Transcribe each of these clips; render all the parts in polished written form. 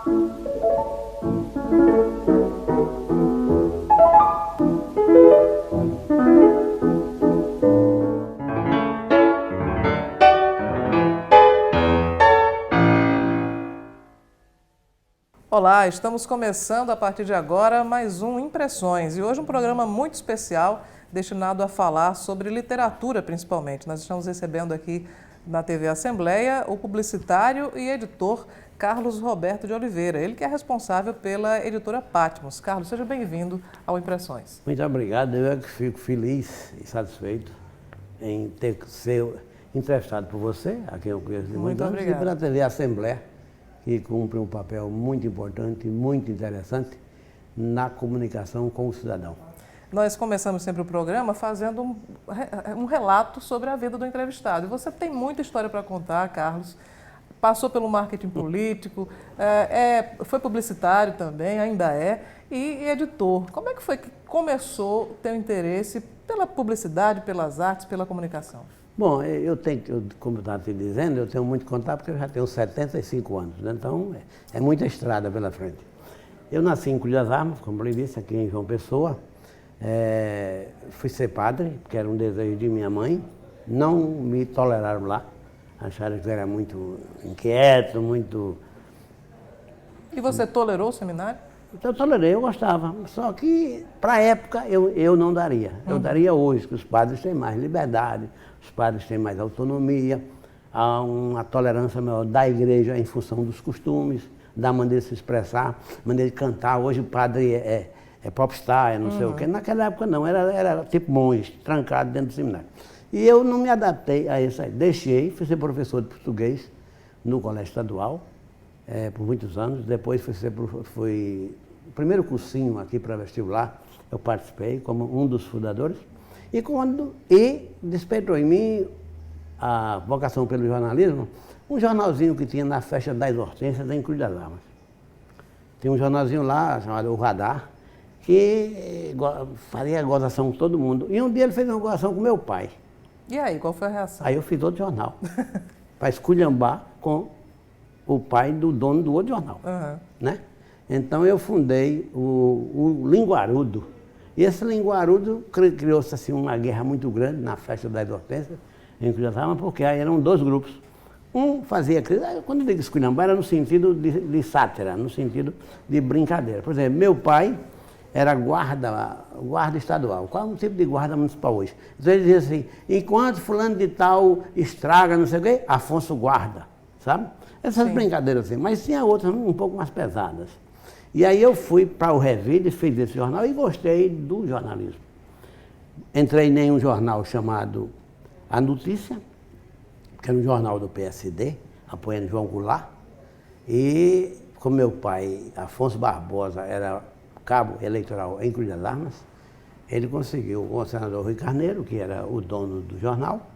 Olá, estamos começando a partir de agora mais um Impressões e hoje um programa muito especial destinado a falar sobre literatura principalmente. Nós estamos recebendo aqui na TV Assembleia o publicitário e editor Carlos Roberto de Oliveira, ele que é responsável pela editora Patmos. Carlos, seja bem-vindo ao Impressões. Muito obrigado, eu é que fico feliz e satisfeito em ter sido entrevistado por você, a quem eu conheço de muitos anos, e pela TV Assembleia, que cumpre um papel muito importante, muito interessante na comunicação com o cidadão. Nós começamos sempre o programa fazendo um relato sobre a vida do entrevistado. E você tem muita história para contar, Carlos. Passou pelo marketing político, foi publicitário também, ainda é, e editor. Como é que foi que começou o teu interesse pela publicidade, pelas artes, pela comunicação? Bom, como eu estava te dizendo, eu tenho muito contato porque eu já tenho 75 anos, né? Então é muita estrada pela frente. Eu nasci em Cruz das Armas, como eu disse, aqui em João Pessoa. Fui ser padre, que era um desejo de minha mãe. Não me toleraram lá, acharam que eu era muito inquieto, muito... E você tolerou o seminário? Então, eu tolerei, eu gostava. Só que, para a época, eu não daria. Eu daria hoje, que os padres têm mais liberdade, os padres têm mais autonomia, há uma tolerância maior da igreja em função dos costumes, da maneira de se expressar, maneira de cantar. Hoje o padre é popstar, não sei o quê. Naquela época não, era tipo monge, trancado dentro do seminário. E eu não me adaptei a isso aí. Deixei, fui ser professor de português no colégio estadual, por muitos anos. Depois fui o primeiro cursinho aqui para vestibular, eu participei como um dos fundadores. E despertou em mim a vocação pelo jornalismo, um jornalzinho que tinha na festa das Hortênsias em Cruz das Armas. Tinha um jornalzinho lá chamado O Radar, que fazia gozação com todo mundo. E um dia ele fez uma gozação com meu pai. E aí, qual foi a reação? Aí eu fiz outro jornal, para esculhambar com o pai do dono do outro jornal. Né? Então eu fundei o Linguarudo. E esse Linguarudo criou-se assim, uma guerra muito grande na festa das Hortênsias, em Cruz das Armas, porque aí eram dois grupos. Um fazia crise, quando eu digo esculhambar, era no sentido de sátira, no sentido de brincadeira. Por exemplo, meu pai era guarda estadual. Qual é o tipo de guarda municipal hoje? Então ele dizia assim, enquanto fulano de tal estraga, não sei o quê, Afonso guarda, sabe? Essas brincadeiras assim, mas tinha outras um pouco mais pesadas. E aí eu fui para o Revide, fiz esse jornal e gostei do jornalismo. Entrei em um jornal chamado A Notícia, que era um jornal do PSD, apoiando João Goulart. E como meu pai, Afonso Barbosa, era cabo eleitoral em Cruz das Armas, ele conseguiu com o senador Rui Carneiro, que era o dono do jornal,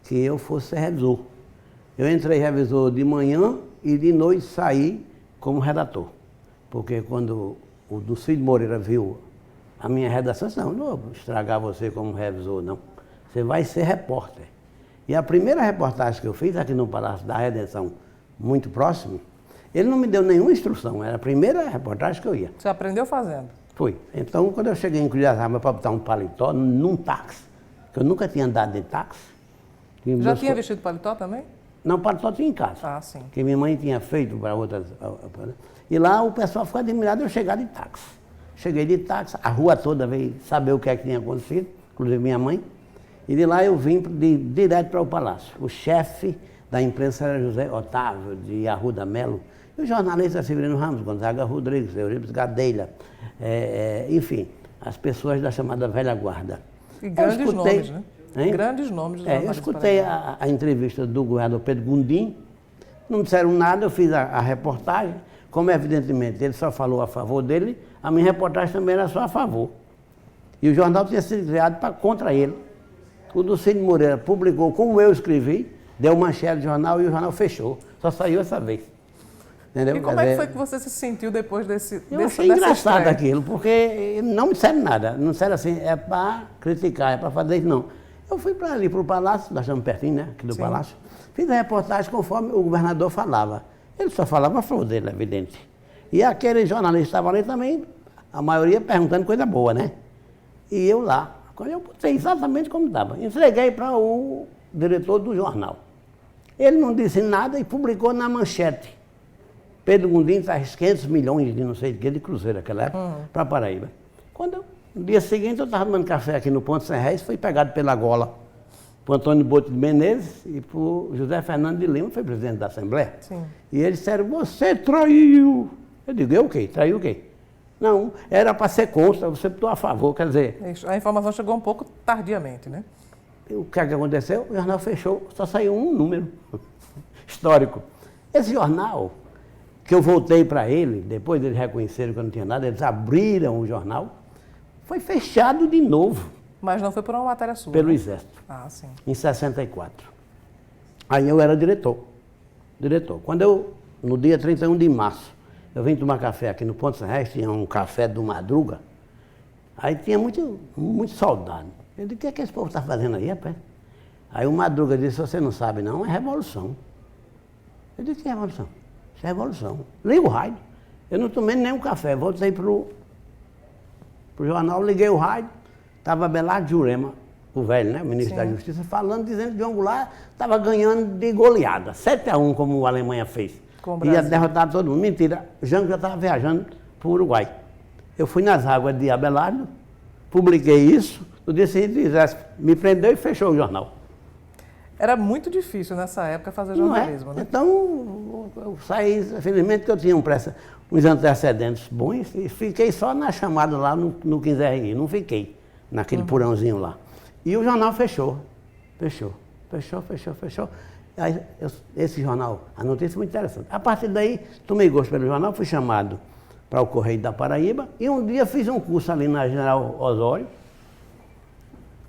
que eu fosse revisor. Eu entrei revisor de manhã e de noite saí como redator. Porque quando o Dulcídio Moreira viu a minha redação, disse, não vou estragar você como revisor, não. Você vai ser repórter. E a primeira reportagem que eu fiz aqui no Palácio da Redenção, muito próximo, ele não me deu nenhuma instrução, era a primeira reportagem que eu ia. Você aprendeu fazendo? Fui. Então, quando eu cheguei em Cruz das Armas para botar um paletó num táxi, que eu nunca tinha andado de táxi. Já tinha vestido paletó também? Não, paletó tinha em casa. Ah, sim. Que minha mãe tinha feito para outras... E lá o pessoal ficou admirado de eu chegar de táxi. Cheguei de táxi, a rua toda veio saber o que é que tinha acontecido, inclusive minha mãe. E de lá eu vim direto para o palácio. O chefe da imprensa era José Otávio, de Arruda Melo, e o jornalista Severino Ramos, Gonzaga Rodrigues, Euripides Gadelha, enfim, as pessoas da chamada velha guarda. E grandes nomes, né? Hein? Grandes nomes. Eu escutei a entrevista do governador Pedro Gondim, não disseram nada, eu fiz a reportagem. Como evidentemente ele só falou a favor dele, a minha reportagem também era só a favor. E o jornal tinha sido criado contra ele. O Dulcídio Moreira publicou como eu escrevi, deu manchete do jornal e o jornal fechou. Só saiu essa vez. Entendeu? E como é que foi que você se sentiu depois desse Eu achei engraçado aquilo, porque não me disseram nada. Não disseram assim, é para criticar, é para fazer isso, não. Eu fui para ali, para o Palácio, nós estamos pertinho, né, aqui do Palácio. Fiz a reportagem conforme o governador falava. Ele só falava a favor dele, é evidente. E aquele jornalista que estava ali também, a maioria perguntando coisa boa, né? E eu lá, quando eu botei exatamente como estava, entreguei para o diretor do jornal. Ele não disse nada e publicou na manchete. Pedro Gondim traz 500 milhões de não sei de que, de cruzeiro naquela época, para Paraíba. No dia seguinte eu estava tomando café aqui no Ponto Sem Réis, fui pegado pela gola para o Antônio Boto de Menezes e para o José Fernando de Lima, foi presidente da Assembleia. Sim. E eles disseram, você traiu. Eu digo, eu o quê? Traiu o quê? Não, era para ser contra, você estou a favor, quer dizer... A informação chegou um pouco tardiamente, né? O que é que aconteceu? O jornal fechou, só saiu um número histórico. Esse jornal, que eu voltei para ele, depois eles reconheceram que eu não tinha nada, eles abriram o jornal, foi fechado de novo. Mas não foi por uma matéria sua? Pelo né? Exército. Ah, sim. Em 64. Aí eu era diretor. Quando eu, no dia 31 de março, eu vim tomar café aqui no Ponto Sem Réis, tinha um café do Madruga, aí tinha muito soldado. Eu disse, o que esse povo está fazendo aí, rapaz? Aí o Madruga disse, você não sabe não, é revolução. Eu disse, que é revolução? Isso é revolução. Liga o rádio. Eu não tomei nenhum café, voltei pro jornal, liguei o rádio, estava Abelardo Jurema, o velho, né, o ministro da Justiça, falando, dizendo que João Goulart estava ganhando de goleada, 7-1, como a Alemanha fez. Ia derrotar todo mundo. Mentira, Jango já estava viajando para o Uruguai. Eu fui nas águas de Abelardo, publiquei isso, no dia seguinte o Exército me prendeu e fechou o jornal. Era muito difícil nessa época fazer jornalismo, né? Então, eu saí, felizmente que eu tinha uns antecedentes bons e fiquei só na chamada lá no 15RI, não fiquei naquele porãozinho lá. E o jornal fechou. Aí, esse jornal, a notícia é muito interessante. A partir daí, tomei gosto pelo jornal, fui chamado para o Correio da Paraíba e um dia fiz um curso ali na General Osório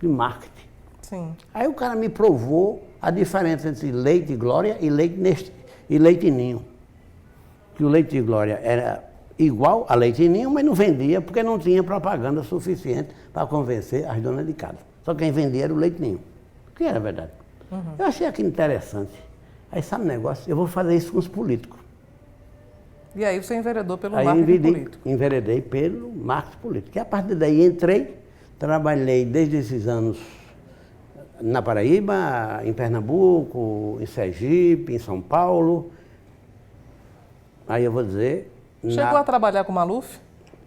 de marketing. Sim. Aí o cara me provou a diferença entre Leite Glória e Leite Ninho. Que o Leite Glória era igual a Leite Ninho, mas não vendia porque não tinha propaganda suficiente para convencer as donas de casa. Só quem vendia era o Leite Ninho, que era verdade. Eu achei aquilo interessante. Aí sabe o negócio? Eu vou fazer isso com os políticos. E aí você enveredou pelo marketing político? Enveredei pelo marketing político. E a partir daí entrei, trabalhei desde esses anos na Paraíba, em Pernambuco, em Sergipe, em São Paulo. Aí eu vou dizer... Chegou a trabalhar com o Maluf?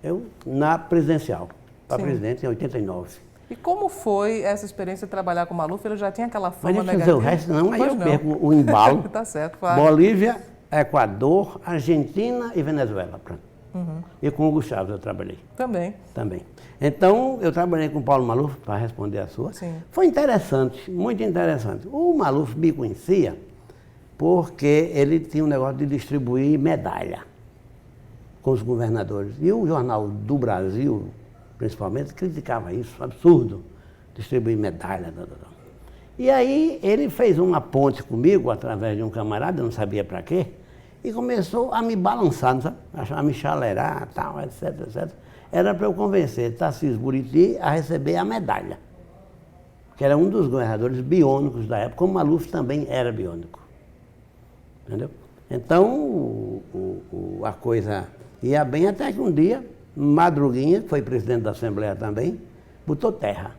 Eu, na presidencial, para presidente em 89. E como foi essa experiência de trabalhar com o Maluf? Ele já tinha aquela fama negativa? negativa? O resto não, aí eu perco o embalo. Tá certo, claro. Bolívia, Equador, Argentina e Venezuela. E com o Hugo Chávez eu trabalhei. Também. Então, eu trabalhei com o Paulo Maluf, para responder a sua. Sim. Foi interessante, muito interessante. O Maluf me conhecia porque ele tinha um negócio de distribuir medalha com os governadores. E o Jornal do Brasil, principalmente, criticava isso, absurdo, distribuir medalha. E aí ele fez uma ponte comigo, através de um camarada, não sabia para quê, e começou a me balançar, sabe? A me chaleirar, tal, etc, etc. Era para eu convencer Tarcísio Buriti a receber a medalha, que era um dos governadores biônicos da época, como Maluf também era biônico. Entendeu? Então, a coisa ia bem até que um dia, Madruguinha, que foi presidente da Assembleia também, botou terra.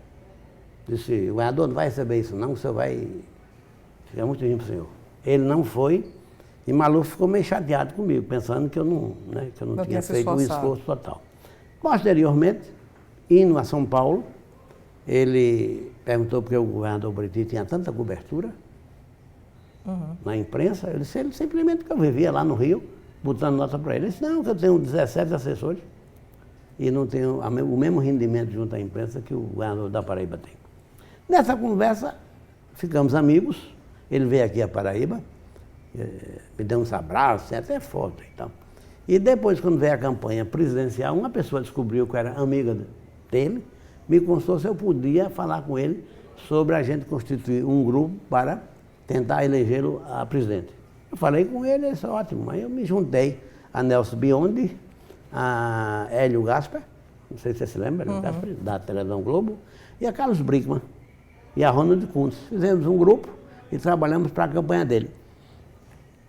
Disse, o governador não vai receber isso não, o senhor vai... Fica muito ruim para o senhor. Ele não foi, e Maluf ficou meio chateado comigo, pensando que eu não tinha feito um esforço total. Posteriormente, indo a São Paulo, ele perguntou porque o governador Buriti tinha tanta cobertura na imprensa. Eu disse, ele simplesmente que eu vivia lá no Rio, botando nota para ele. Ele disse, não, que eu tenho 17 assessores e não tenho o mesmo rendimento junto à imprensa que o governador da Paraíba tem. Nessa conversa, ficamos amigos. Ele veio aqui a Paraíba, me deu uns abraços, até foto e tal. E depois, quando veio a campanha presidencial, uma pessoa descobriu que eu era amiga dele, me consultou se eu podia falar com ele sobre a gente constituir um grupo para tentar elegê-lo a presidente. Eu falei com ele, isso é ótimo. Aí eu me juntei a Nelson Biondi, a Hélio Gasper, não sei se você se lembra, Gasper, da Televisão Globo, e a Carlos Brickman e a Ronald Kuntz. Fizemos um grupo e trabalhamos para a campanha dele.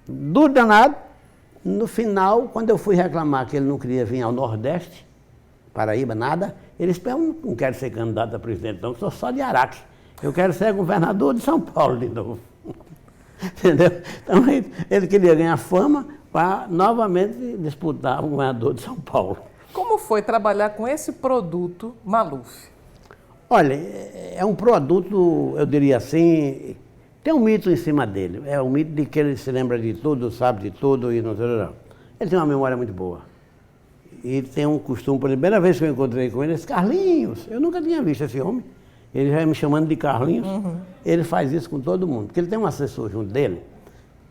Do danado, No final, quando eu fui reclamar que ele não queria vir ao Nordeste, Paraíba, nada, eles perguntam, não quero ser candidato a presidente, não, sou só de Araque. Eu quero ser governador de São Paulo de novo. Entendeu? Então, ele queria ganhar fama para novamente disputar o governador de São Paulo. Como foi trabalhar com esse produto Maluf? Olha, é um produto, eu diria assim, tem um mito em cima dele. É o mito de que ele se lembra de tudo, sabe de tudo e não sei o que. Ele tem uma memória muito boa. E tem um costume, por exemplo, a primeira vez que eu encontrei com ele, esse Carlinhos, eu nunca tinha visto esse homem. Ele já ia me chamando de Carlinhos. Ele faz isso com todo mundo, porque ele tem um assessor junto dele,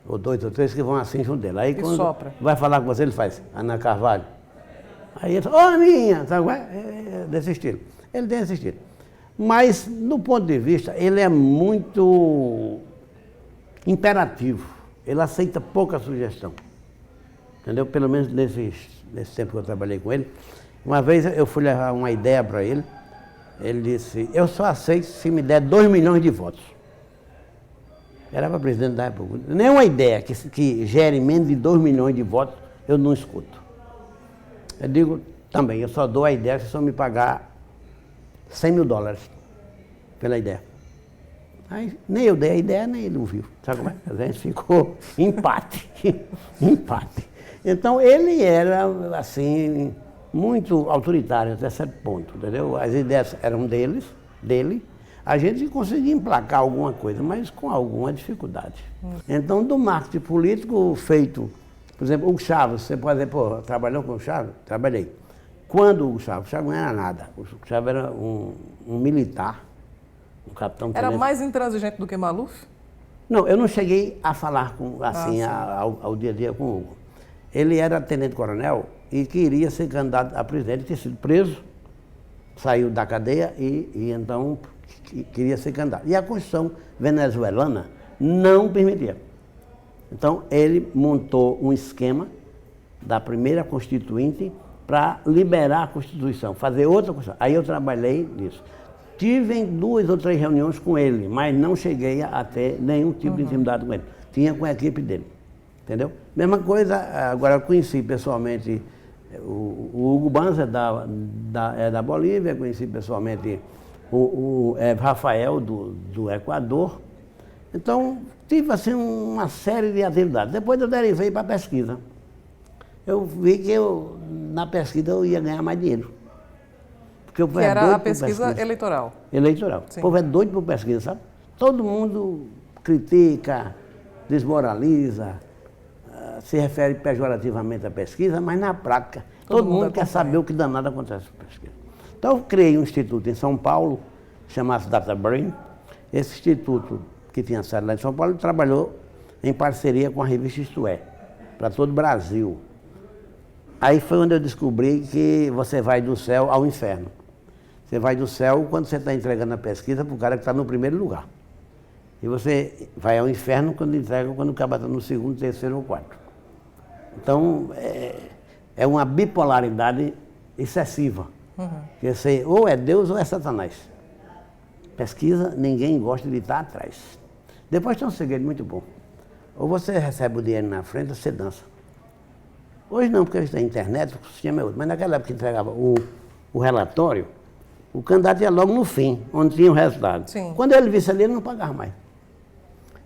ou 2 ou 3 que vão assim junto dele. Aí quando sopra. Vai falar com você, ele faz, Ana Carvalho. Aí ele fala, ô Aninha, sabe? Desse estilo. Ele tem esse estilo. Mas, do ponto de vista, ele é muito imperativo. Ele aceita pouca sugestão. Entendeu? Pelo menos nesse tempo que eu trabalhei com ele. Uma vez eu fui levar uma ideia para ele. Ele disse, eu só aceito se me der 2 milhões de votos. Era para presidente da República. Nenhuma ideia que gere menos de 2 milhões de votos, eu não escuto. Eu digo, também, eu só dou a ideia se só me pagar $100 mil pela ideia. Aí nem eu dei a ideia, nem ele ouviu. Sabe como é? A gente ficou empate. Empate. Então ele era, assim, muito autoritário até certo ponto, entendeu? As ideias eram dele, a gente conseguia emplacar alguma coisa, mas com alguma dificuldade. Então, do marketing político feito, por exemplo, o Chaves, você pode dizer, pô, trabalhou com o Chaves? Trabalhei. Quando o Chaves não era nada, o Chaves era um militar, um capitão. Era mais intransigente do que Maluf? Não, eu não cheguei a falar com, assim, ao dia a dia com o Hugo. Ele era tenente-coronel e queria ser candidato a presidente, tinha sido preso, saiu da cadeia e então queria ser candidato. E a Constituição venezuelana não permitia. Então ele montou um esquema da primeira Constituinte para liberar a Constituição, fazer outra Constituição. Aí eu trabalhei nisso. Tive 2 ou 3 reuniões com ele, mas não cheguei a ter nenhum tipo de intimidade com ele. Tinha com a equipe dele, entendeu? Mesma coisa, agora eu conheci pessoalmente o Hugo Banzer da Bolívia, conheci pessoalmente o Rafael do Equador. Então, tive assim uma série de atividades. Depois eu derivei para a pesquisa. Eu vi que na pesquisa eu ia ganhar mais dinheiro. Porque o povo que era a pesquisa eleitoral. Eleitoral. Sim. O povo é doido por pesquisa, sabe? Todo mundo critica, desmoraliza, se refere pejorativamente à pesquisa, mas na prática, todo mundo quer saber o que danado acontece com a pesquisa. Então eu criei um instituto em São Paulo, chamado DataBrain. Esse instituto, que tinha sede lá em São Paulo, trabalhou em parceria com a revista Isto É, para todo o Brasil. Aí foi onde eu descobri que você vai do céu ao inferno. Você vai do céu quando você está entregando a pesquisa para o cara que está no primeiro lugar. E você vai ao inferno quando entrega, quando o cara está no segundo, terceiro ou quarto. Então, é uma bipolaridade excessiva. Porque você ou é Deus ou é Satanás. Pesquisa, ninguém gosta de estar atrás. Depois tem um segredo muito bom. Ou você recebe o dinheiro na frente ou você dança. Hoje não, porque a gente tem internet, o sistema é outro. Mas naquela época que entregava o relatório, o candidato ia logo no fim, onde tinha o resultado. Sim. Quando ele visse ali, ele não pagava mais.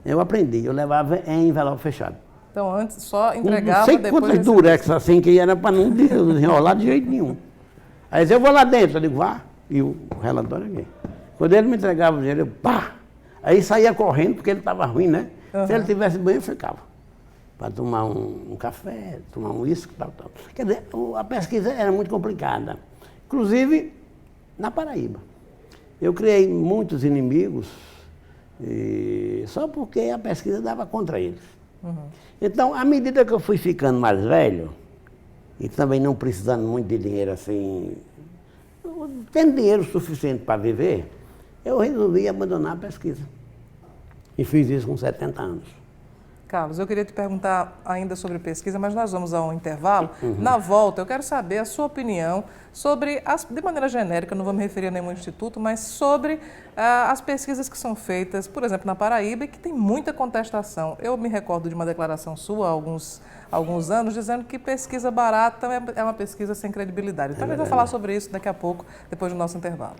Eu aprendi, eu levava em envelope fechado. Então antes só entregava, não sei depois... quantas durex assim, que era para não enrolar de jeito nenhum. Aí eu vou lá dentro, eu digo, vá, e o relatório aqui. Quando ele me entregava o dinheiro, eu pá! Aí saía correndo, porque ele estava ruim, né? Se ele tivesse bem, eu ficava. Para tomar um café, tomar um uísque, tal. Quer dizer, a pesquisa era muito complicada. Inclusive, na Paraíba. Eu criei muitos inimigos, só porque a pesquisa dava contra eles. Então, à medida que eu fui ficando mais velho, e também não precisando muito de dinheiro assim, tendo dinheiro suficiente para viver, eu resolvi abandonar a pesquisa. E fiz isso com 70 anos. Carlos, eu queria te perguntar ainda sobre pesquisa, mas nós vamos a um intervalo. Na volta, eu quero saber a sua opinião sobre, de maneira genérica, não vou me referir a nenhum instituto, mas sobre as pesquisas que são feitas, por exemplo, na Paraíba, e que tem muita contestação. Eu me recordo de uma declaração sua há alguns anos, dizendo que pesquisa barata é uma pesquisa sem credibilidade. Então, a gente vai falar sobre isso daqui a pouco, depois do nosso intervalo.